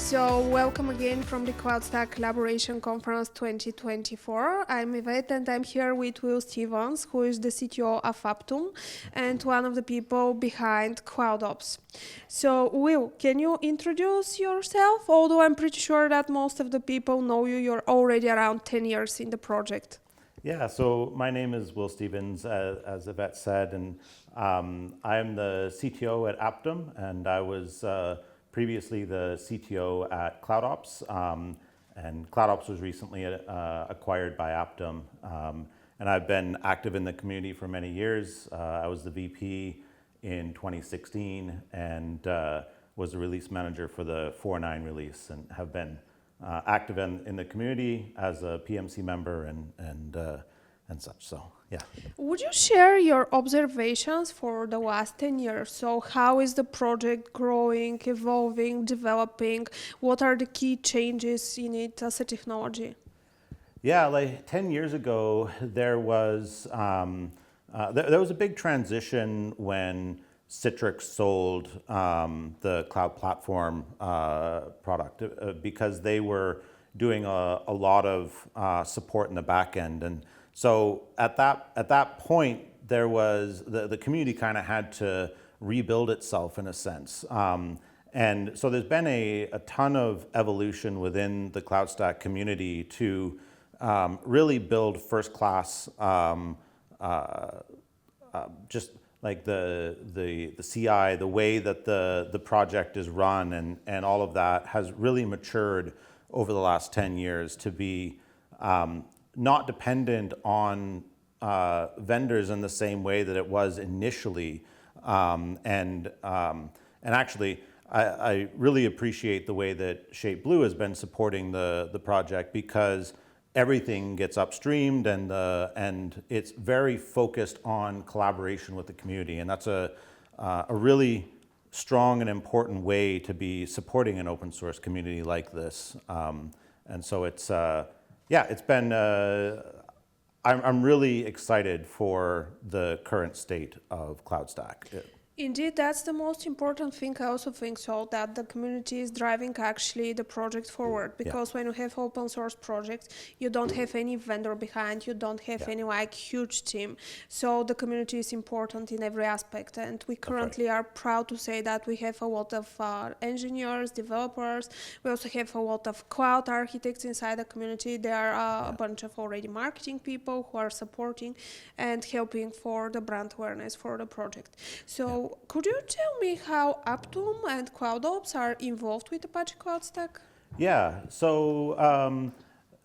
So welcome again from the CloudStack Collaboration Conference 2024. I'm Ivet and I'm here with Will Stevens, who is the CTO of Aptum and one of the people behind CloudOps. So Will, can you introduce yourself? Although I'm pretty sure that most of the people know you, you're already around 10 years in the project. Yeah, so my name is Will Stevens, as Ivet said, and I'm the CTO at Aptum, and I was previously the CTO at CloudOps, and CloudOps was recently acquired by Aptum, and I've been active in the community for many years. I was the VP in 2016 and was the release manager for the 4.9 release, and have been active in the community as a PMC member and such. So yeah. Would you share your observations for the last 10 years? So how is the project growing, evolving, developing? What are the key changes in it as a technology? Yeah, like 10 years ago, there was a big transition when Citrix sold the cloud platform product because they were doing a lot of support in the back end. And so at that point, there was the community kind of had to rebuild itself in a sense. And so there's been a ton of evolution within the CloudStack community to really build first-class just like the CI, the way that the project is run and all of that has really matured over the last 10 years to be not dependent on vendors in the same way that it was initially. And actually, I really appreciate the way that Shape Blue has been supporting the project, because everything gets upstreamed and it's very focused on collaboration with the community. And that's a really strong and important way to be supporting an open source community like this. And so it's, it's been, I'm really excited for the current state of CloudStack. Indeed, that's the most important thing. I also think so, that the community is driving actually the project forward, because when you have open source projects, you don't have any vendor behind, you don't have any like huge team. So the community is important in every aspect, and we currently are proud to say that we have a lot of engineers, developers. We also have a lot of cloud architects inside the community. There are a bunch of already marketing people who are supporting and helping for the brand awareness for the project. So could you tell me how Aptum and CloudOps are involved with Apache CloudStack? Yeah, so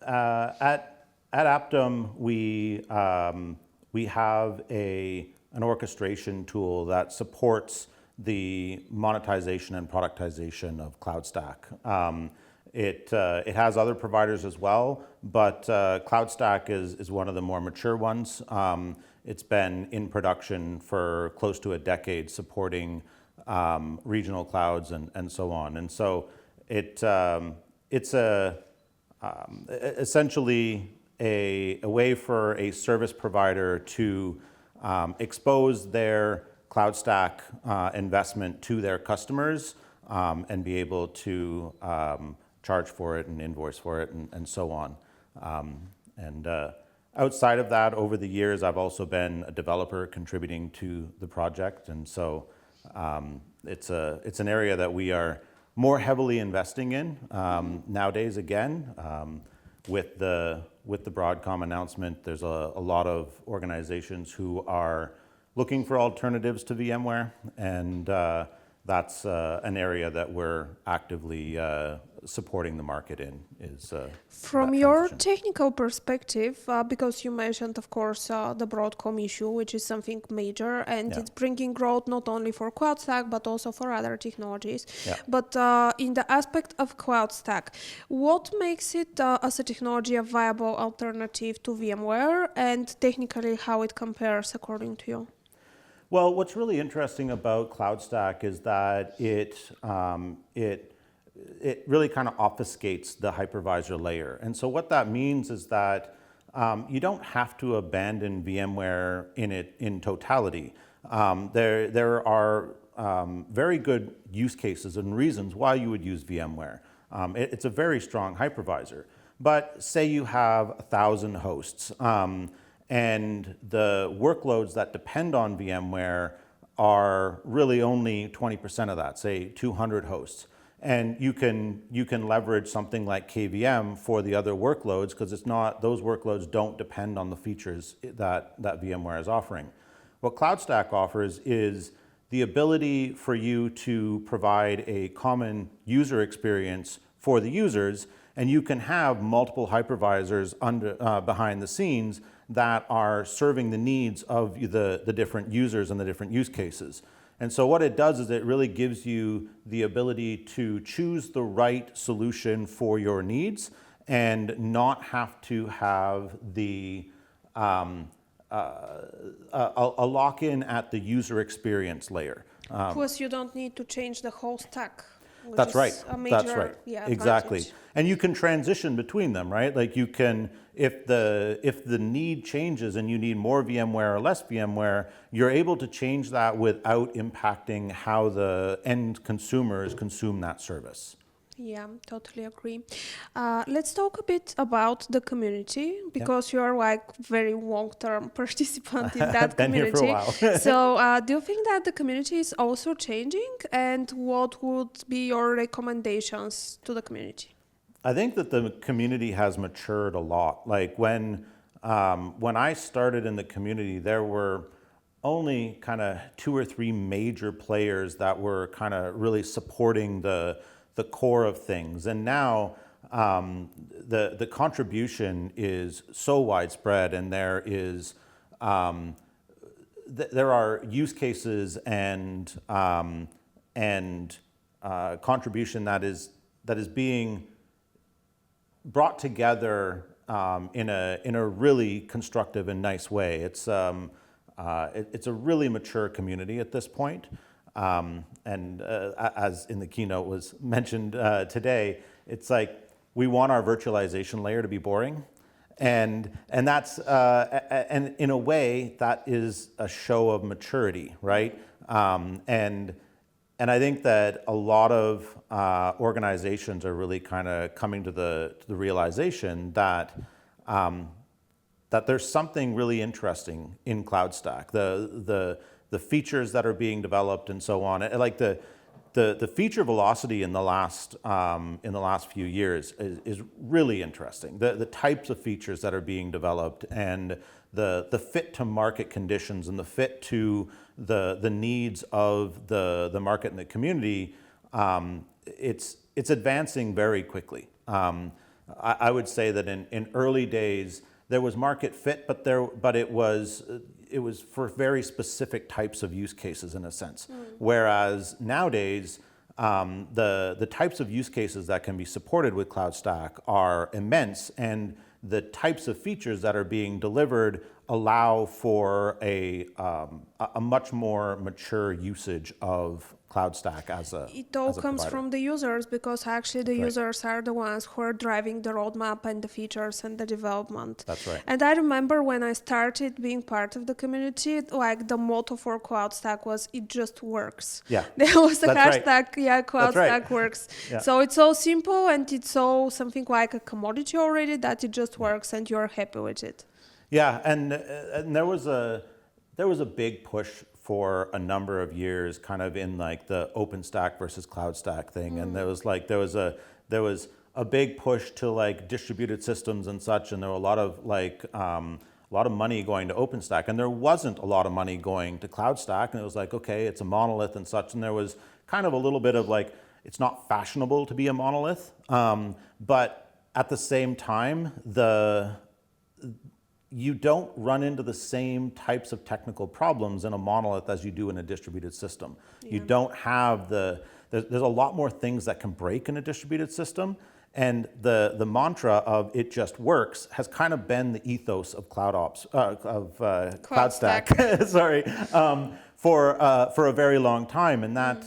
at Aptum, we have an orchestration tool that supports the monetization and productization of CloudStack. It has other providers as well, but CloudStack is one of the more mature ones. It's been in production for close to a decade, supporting regional clouds and so on. And so it's essentially a way for a service provider to expose their CloudStack investment to their customers and be able to charge for it and invoice for it and so on. Outside of that, over the years, I've also been a developer contributing to the project, and so it's an area that we are more heavily investing in nowadays. Again, with the Broadcom announcement, there's a lot of organizations who are looking for alternatives to VMware, and that's an area that we're actively supporting the market in. From your technical perspective, because you mentioned, of course, the Broadcom issue, which is something major, and it's bringing growth not only for CloudStack, but also for other technologies. But in the aspect of CloudStack, what makes it as a technology a viable alternative to VMware, and technically how it compares according to you? Well, what's really interesting about CloudStack is that it really kind of obfuscates the hypervisor layer. And so what that means is that you don't have to abandon VMware in totality. There are very good use cases and reasons why you would use VMware. It's a very strong hypervisor. But say you have 1,000 hosts, and the workloads that depend on VMware are really only 20% of that, say 200 hosts. And you can leverage something like KVM for the other workloads because those workloads don't depend on the features that VMware is offering. What CloudStack offers is the ability for you to provide a common user experience for the users, and you can have multiple hypervisors behind the scenes that are serving the needs of the different users and the different use cases. And so what it does is it really gives you the ability to choose the right solution for your needs and not have to have a lock-in at the user experience layer. Plus, you don't need to change the whole stack. That's right. That's right. Yeah, exactly. advantage. And you can transition between them, right? Like you can, if the need changes and you need more VMware or less VMware, you're able to change that without impacting how the end consumers consume that service. Yeah, totally agree. Let's talk a bit about the community because you're like very long-term participant in that Been community. here for a while. So do you think that the community is also changing, and what would be your recommendations to the community? I think that the community has matured a lot. Like when I started in the community, there were only kind of 2 or 3 major players that were kind of really supporting the core of things. And now the contribution is so widespread, and there are use cases and contribution that is being brought together in a really constructive and nice way. It's a really mature community at this point. And as in the keynote was mentioned today, it's like we want our virtualization layer to be boring, and that's and in a way that is a show of maturity, right? And I think that a lot of organizations are really kind of coming to the realization that that there's something really interesting in CloudStack. The features that are being developed and so on. Like the feature velocity in the last few years is really interesting. The types of features that are being developed and the fit to market conditions and the fit to the needs of the market and the community, it's advancing very quickly. I would say that in early days there was market fit, but it was for very specific types of use cases in a sense. Whereas nowadays, the types of use cases that can be supported with CloudStack are immense, and the types of features that are being delivered allow for a much more mature usage of CloudStack as a It all comes provider. from the users, because actually the Right. users are the ones who are driving the roadmap and the features and the development. That's right. And I remember when I started being part of the community, like the motto for CloudStack was "It just works." Yeah. There was a That's right. hashtag, yeah, CloudStack right. works. Yeah. So it's so simple, and it's so something like a commodity already that it just works and you're happy with it. Yeah, and there was a big push for a number of years, kind of in like the OpenStack versus CloudStack thing, and there was a big push to like distributed systems and such, and there were a lot of money going to OpenStack, and there wasn't a lot of money going to CloudStack, and it was like, okay, it's a monolith and such, and there was kind of a little bit of like, it's not fashionable to be a monolith, but at the same time, you don't run into the same types of technical problems in a monolith as you do in a distributed system. Yeah. You don't have there's a lot more things that can break in a distributed system, and the mantra of "it just works" has kind of been the ethos of CloudOps, CloudStack, sorry, for a very long time, and that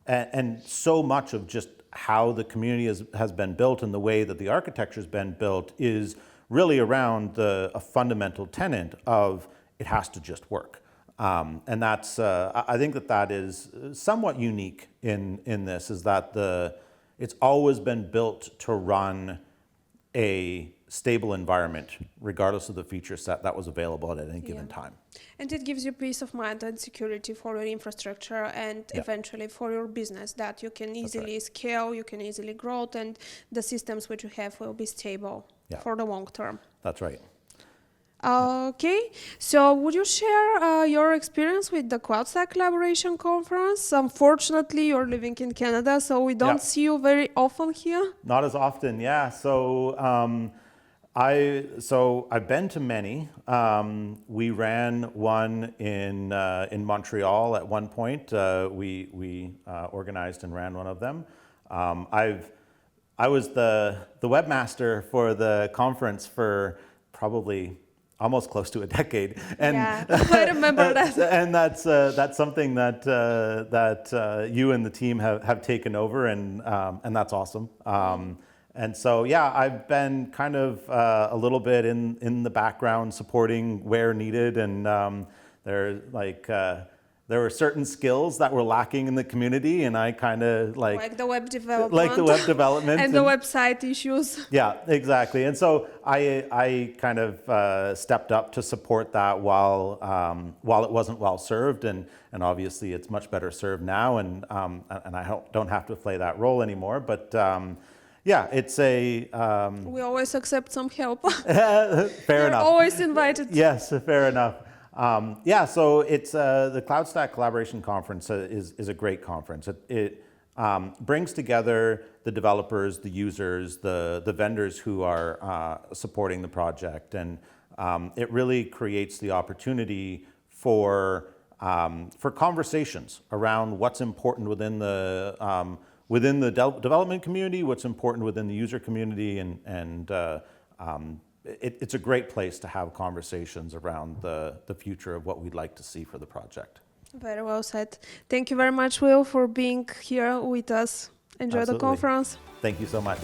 and so much of just how the community has been built and the way that the architecture has been built is really around a fundamental tenet of it has to just work. And that's, I think that is somewhat unique in this, is that it's always been built to run a stable environment, regardless of the feature set that was available at any given time. And it gives you peace of mind and security for your infrastructure and eventually for your business, that you can easily scale, you can easily grow, and the systems which you have will be stable for the long term. That's right. Okay, so would you share your experience with the CloudStack Collaboration Conference? Unfortunately, you're living in Canada, so we don't see you very often here. Not as often, yeah. So I've been to many. We ran one in Montreal at one point. We organized and ran one of them. I was the webmaster for the conference for probably almost close to a decade, and I remember that. And that's something that you and the team have taken over, and that's awesome. And so I've been kind of a little bit in the background supporting where needed, and there were certain skills that were lacking in the community, and I kind of like the web development, and the website issues. Yeah, exactly. And so I kind of stepped up to support that while it wasn't well served, and obviously it's much better served now, and I don't have to play that role anymore. But it's a we always accept some help. Fair enough. Always invited. Yes, fair enough. So it's the CloudStack Collaboration Conference is a great conference. It brings together the developers, the users, the vendors who are supporting the project, and it really creates the opportunity for conversations around what's important within the development community, what's important within the user community, and it's a great place to have conversations around the future of what we'd like to see for the project. Very well said. Thank you very much, Will, for being here with us. Enjoy the conference. Thank you so much.